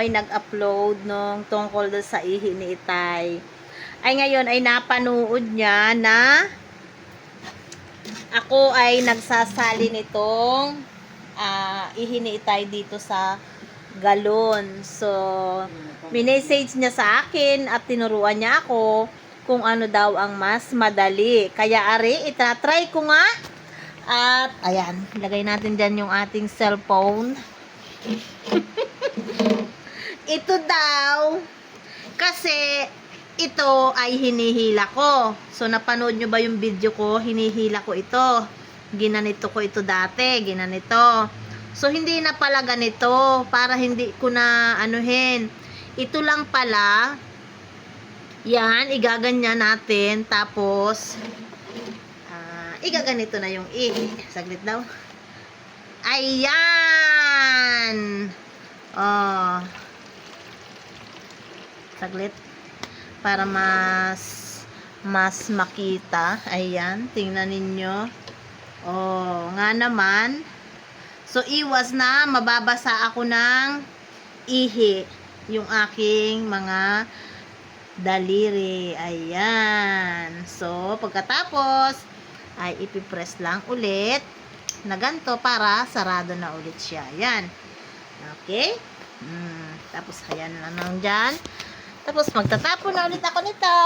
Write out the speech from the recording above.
ay nag-upload nung tungkol sa ihi ni Itay. Ay ngayon ay napanood niya na ako ay nagsasali nitong ihi ni Itay dito sa galon. So, minessage niya sa akin at tinuruan niya ako kung ano daw ang mas madali. Kaya ari, itatry ko nga. At, ayan, lagay natin dyan yung ating cellphone. Ito daw, kasi ito ay hinihila ko. So, napanood nyo ba yung video ko? Hinihila ko ito. Ginanito ko ito dati. Ginanito. So, hindi na pala ganito. Para hindi ko na anuhin. Ito lang pala. Yan, igaganyan natin. Tapos, igaganito na yung saglit daw. Ayan! Oh. Saglit. Para mas makita. Ayan, tingnan ninyo. Oh, nga naman. So, iwas na mababasa ako ng ihi. Yung aking mga daliri. Ayan. So, pagkatapos, ay ipipress lang ulit na ganito para sarado na ulit siya. Ayan. Okay? Tapos, ayan lang dyan. Tapos, magtatapon na ulit ako nito.